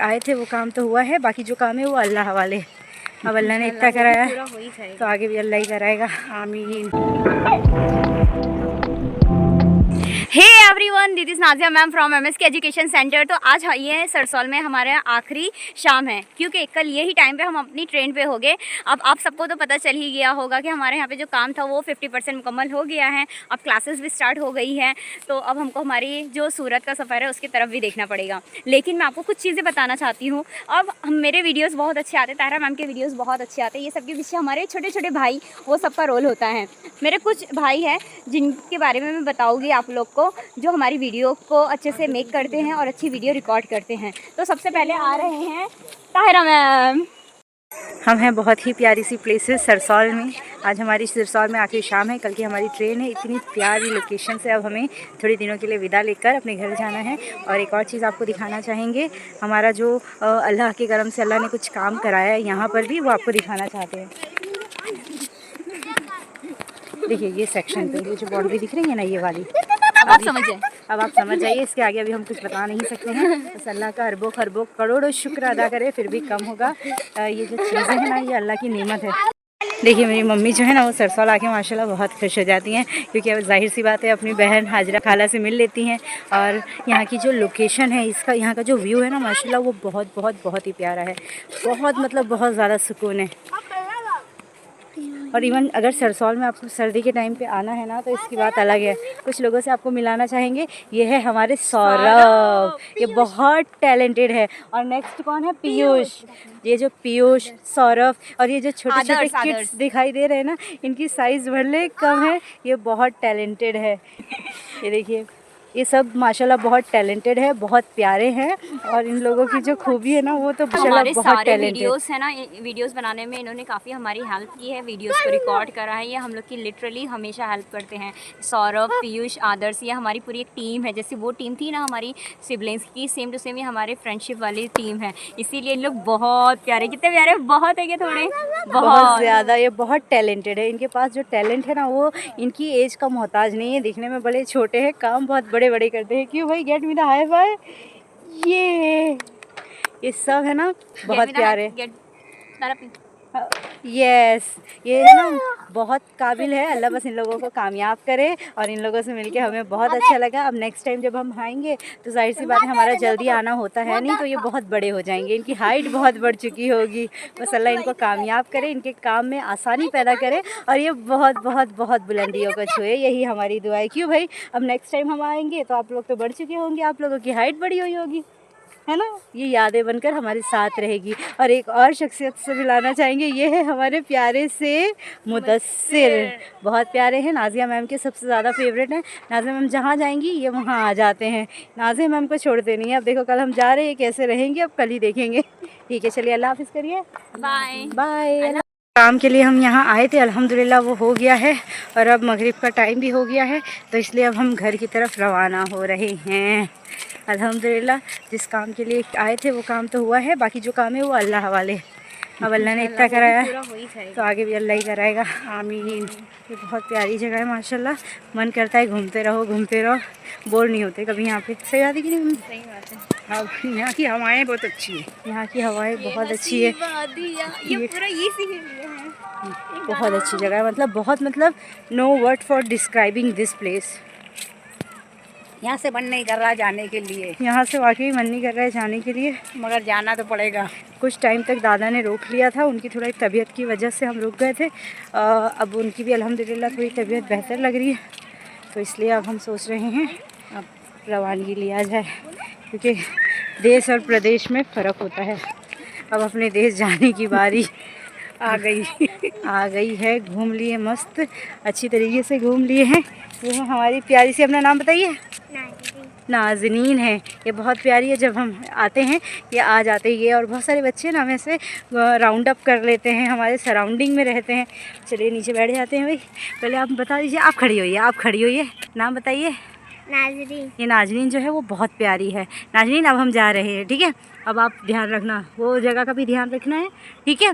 आए थे वो काम तो हुआ है, बाकी जो काम है वो अल्लाह हवाले। अब अल्लाह ने इतना कराया तो आगे भी अल्लाह ही कराएगा, आमीन। Hey everyone, this is Nazia ma'am from MSK education centre. तो आज ये सरसौल में हमारे आखिरी शाम है, क्योंकि कल यही टाइम पे हम अपनी ट्रेन पे हो गए। अब आप सबको तो पता चल ही गया होगा कि हमारे यहाँ पे जो काम था वो 50% मुकम्मल हो गया है। अब क्लासेस भी स्टार्ट हो गई हैं, तो अब हमको हमारी जो सूरत का सफ़र है उसकी तरफ भी देखना पड़ेगा। लेकिन मैं आपको कुछ चीज़ें बताना चाहती हूँ। अब मेरे वीडियोज़ बहुत अच्छे आते, तारा मैम के वीडियोज़ बहुत अच्छे आते हैं। ये सबके पीछे हमारे छोटे छोटे भाई, वो सबका रोल होता है। मेरे कुछ भाई हैं जिनके बारे में मैं बताऊँगी आप लोग को, जो हमारी वीडियो को अच्छे से मेक करते हैं और अच्छी वीडियो रिकॉर्ड करते हैं। तो सबसे पहले आ रहे हैं ताहिरा मैम। हम हैं बहुत ही प्यारी सी प्लेसेस सरसौल में। आज हमारी सरसौल में आखिरी शाम है, कल की हमारी ट्रेन है। इतनी प्यारी लोकेशन से अब हमें थोड़े दिनों के लिए विदा लेकर अपने घर जाना है। और एक और चीज़ आपको दिखाना चाहेंगे, हमारा जो अल्लाह के करम से अल्लाह ने कुछ काम कराया है यहाँ पर भी, वो आपको दिखाना चाहते हैं। देखिए ये सेक्शन पे ये जो बाउंड्री दिख रही है ना, ये वाली, अब आप समझ जाए। अब आप समझ जाइए। इसके आगे अभी हम कुछ बता नहीं सकते हैं। बस अल्लाह का अरबों खरबों करोड़ों शुक्र अदा करें, फिर भी कम होगा। ये जो चीज़ें हैं ना, ये अल्लाह की नेमत है। देखिए मेरी मम्मी जो है ना, वो सरसौल आके माशाल्लाह बहुत खुश हो जाती हैं, क्योंकि अब जाहिर सी बात है अपनी बहन हाजरा खाला से मिल लेती हैं। और यहाँ की जो लोकेशन है, इसका यहाँ का जो व्यू है ना माशाल्लाह, वो बहुत बहुत बहुत ही प्यारा है। बहुत मतलब बहुत ज़्यादा सुकून है। और इवन अगर सरसौल में आपको सर्दी के टाइम पे आना है ना, तो इसकी बात अलग है। कुछ लोगों से आपको मिलाना चाहेंगे, ये है हमारे सौरभ, ये बहुत टैलेंटेड है। और नेक्स्ट कौन है? पीयूष। ये जो पीयूष, सौरभ और ये जो छोटे छोटे किड्स दिखाई दे रहे हैं ना, इनकी साइज़ भले कम है, ये बहुत टैलेंटेड है। ये देखिए, ये सब माशाल्लाह बहुत टैलेंटेड है, बहुत प्यारे हैं। और इन लोगों की जो खूबी है ना, वो तो माशाल्लाह बहुत टैलेंटेड। वीडियोस है ना, वीडियोस बनाने में इन्होंने काफ़ी हमारी हेल्प की है, वीडियोस को रिकॉर्ड करा है। ये हम लोग की लिटरली हमेशा हेल्प करते हैं। सौरभ, पीयूष, आदर्श, ये हमारी पूरी एक टीम है। जैसे वो टीम थी ना हमारी सिबलिंग्स की, सेम टू सेम ये हमारे फ्रेंडशिप वाली टीम है। इसीलिए इन लोग बहुत प्यारे, कितने प्यारे, बहुत है कि थोड़े बहुत ज़्यादा। ये बहुत टैलेंटेड है। इनके पास जो टैलेंट है ना, वो इनकी एज का मोहताज नहीं है। दिखने में बड़े छोटे हैं, काम बहुत बड़े बड़े करते हैं। क्यों भाई, get me the hi fi. ये सब है ना बहुत प्यारे। यस, ये है ना बहुत काबिल है। अल्लाह बस इन लोगों को कामयाब करे। और इन लोगों से मिलके हमें बहुत अच्छा लगा। अब नेक्स्ट टाइम जब हम आएंगे तो जाहिर सी बात है, हमारा जल्दी आना होता है नहीं, तो ये बहुत बड़े हो जाएंगे। इनकी हाइट बहुत बढ़ चुकी होगी। बस अल्लाह इनको कामयाब करे, इनके काम में आसानी पैदा करे और ये बहुत बहुत बहुत बुलंदियों को छुए, यही हमारी दुआ है। क्यों भाई, अब नेक्स्ट टाइम हम आएंगे तो आप लोग तो बढ़ चुके होंगे, आप लोगों की हाइट बढ़ी हुई होगी, है ना। ये यादें बनकर हमारे साथ रहेगी। और एक और शख्सियत से मिलाना चाहेंगे, ये है हमारे प्यारे से मुदस्सिर। बहुत प्यारे हैं, नाजिया मैम के सबसे ज़्यादा फेवरेट हैं। नाजिया मैम जहाँ जाएंगी ये वहाँ आ जाते हैं। नाजिया मैम को छोड़ते नहीं है। अब देखो कल हम जा रहे हैं, कैसे रहेंगे अब कल ही देखेंगे। ठीक है, चलिए अल्लाह हाफिज़ करिए, बाय बाय। काम के लिए हम यहाँ आए थे, अल्हम्दुलिल्लाह वो हो गया है। और अब मगरिब का टाइम भी हो गया है, तो इसलिए अब हम घर की तरफ रवाना हो रहे हैं। अल्हम्दुलिल्लाह जिस काम के लिए आए थे वो काम तो हुआ है, बाकी जो काम है वो अल्लाह हवाले। अब अल्लाह ने इतना कराया तो आगे भी अल्लाह ही कराएगा, आमीन। ये बहुत प्यारी जगह है माशाल्लाह, मन करता है घूमते रहो घूमते रहो, बोर नहीं होते कभी यहाँ पे। सही बात है कि नहीं? सही बात है। अब यहाँ की हवाएं बहुत अच्छी है, यहाँ की हवाएं बहुत अच्छी है। ये पूरा ये बहुत अच्छी जगह है, मतलब no word for describing this place. यहाँ से मन नहीं कर रहा जाने के लिए, यहाँ से वाकई मन नहीं कर रहा है जाने के लिए, मगर जाना तो पड़ेगा। कुछ टाइम तक दादा ने रोक लिया था, उनकी थोड़ी तबीयत की वजह से हम रुक गए थे। अब उनकी भी अल्हम्दुलिल्लाह थोड़ी तबीयत बेहतर लग रही है, तो इसलिए अब हम सोच रहे हैं अब रवानगी लिया जाए, क्योंकि देश और प्रदेश में फ़र्क होता है। अब अपने देश जाने की बारी आ गई है। घूम लिए, मस्त अच्छी तरीके से घूम लिए हैं। ये है हमारी प्यारी सी, अपना नाम बताइए। नाज़नीन है, ये बहुत प्यारी है। जब हम आते हैं ये आ जाते हैं, ये और बहुत सारे बच्चे ना हमें से राउंड अप कर लेते हैं, हमारे सराउंडिंग में रहते हैं। चलिए नीचे बैठ जाते हैं। भाई पहले आप बता दीजिए, आप खड़ी होइए, नाम बताइए। नाज़रीन। ये नाज़रीन जो है वो बहुत प्यारी है। नाज़रीन अब हम जा रहे हैं, ठीक है। अब आप ध्यान रखना, वो जगह का भी ध्यान रखना है, ठीक है।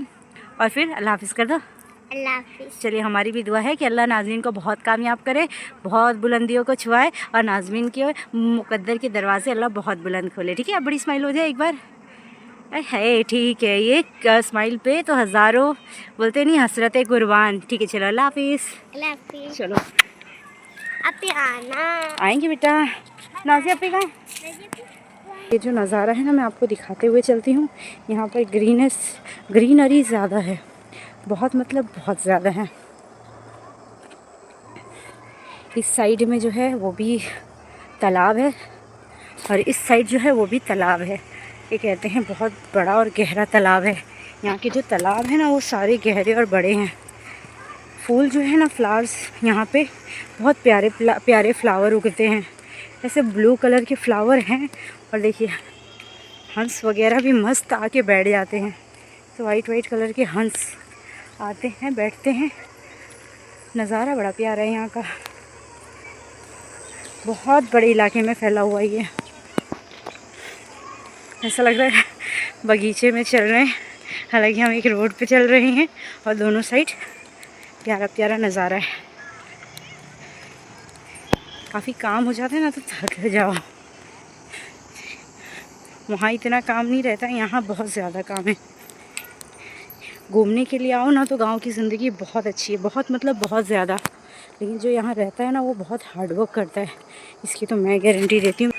और फिर अल्लाह हाफ़िज़ कर दो। अल्लाह हाफ़िज़। चलिए हमारी भी दुआ है कि अल्लाह नाज़रीन को बहुत कामयाब करे, बहुत बुलंदियों को छुआए और नाज़रीन के मुक़द्दर के दरवाज़े अल्लाह बहुत बुलंद खोले, ठीक है। अब बड़ी स्माइल हो जाए एक बार। है ठीक है, ये स्माइल पे तो हज़ारों बोलते नहीं हसरत कुर्बान। ठीक है चलो, अल्लाह हाफिज़। अल्लाह हाफिज़। चलो आप आना। आएंगे बेटा। नाज़िया आप कहाँ? ये जो नज़ारा है ना, मैं आपको दिखाते हुए चलती हूँ। यहाँ पर ग्रीनरी ज़्यादा है, बहुत मतलब बहुत ज़्यादा है। इस साइड में जो है वो भी तालाब है और इस साइड जो है वो भी तालाब है। ये कहते हैं बहुत बड़ा और गहरा तालाब है। यहाँ के जो तालाब है ना वो सारे गहरे और बड़े हैं। फूल जो है ना, फ्लावर्स यहाँ पे बहुत प्यारे प्यारे फ्लावर उगते हैं। ऐसे ब्लू कलर के फ्लावर हैं और देखिए हंस वगैरह भी मस्त आके बैठ जाते हैं। तो वाइट कलर के हंस आते हैं, बैठते हैं। नज़ारा बड़ा प्यारा है यहाँ का, बहुत बड़े इलाके में फैला हुआ ये। ऐसा लग रहा है बगीचे में चल रहे हैं, हालांकि हम एक रोड पे चल रहे हैं और दोनों साइड प्यारा प्यारा नज़ारा है। काफ़ी काम हो जाता है ना तो थक जाओ। वहाँ इतना काम नहीं रहता, यहाँ बहुत ज़्यादा काम है। घूमने के लिए आओ ना तो गांव की ज़िंदगी बहुत अच्छी है, बहुत मतलब बहुत ज़्यादा। लेकिन जो यहाँ रहता है ना वो बहुत हार्ड वर्क करता है, इसकी तो मैं गारंटी देती हूँ।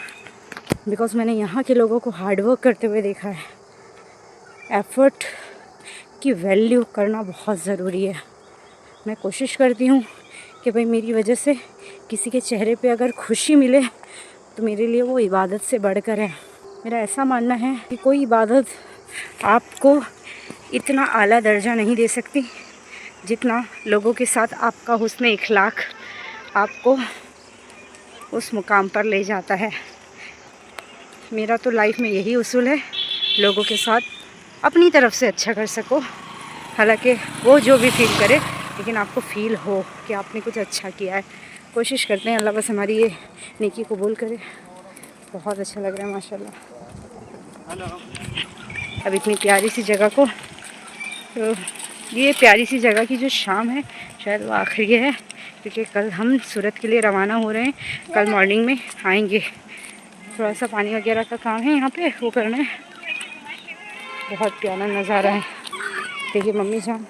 बिकॉज़ मैंने यहाँ के लोगों को हार्ड वर्क करते हुए देखा है। एफ़र्ट की वैल्यू करना बहुत ज़रूरी है। मैं कोशिश करती हूँ कि भाई मेरी वजह से किसी के चेहरे पे अगर खुशी मिले तो मेरे लिए वो इबादत से बढ़कर है। मेरा ऐसा मानना है कि कोई इबादत आपको इतना आला दर्जा नहीं दे सकती जितना लोगों के साथ आपका हुस्न इखलाक आपको उस मुकाम पर ले जाता है। मेरा तो लाइफ में यही उसूल है, लोगों के साथ अपनी तरफ से अच्छा कर सको। हालांकि वो जो भी फील करे, लेकिन आपको फील हो कि आपने कुछ अच्छा किया है। कोशिश करते हैं, अल्लाह बस हमारी ये नेकी कबूल करे। बहुत अच्छा लग रहा है माशाल्लाह। अब इतनी प्यारी सी जगह को, तो ये प्यारी सी जगह की जो शाम है शायद वो आखिरी है, क्योंकि कल हम सूरत के लिए रवाना हो रहे हैं। कल मॉर्निंग में आएंगे। थोड़ा सा पानी वगैरह का काम है यहाँ पे, वो करना है। बहुत प्यारा नज़ारा है। देखिए मम्मी जान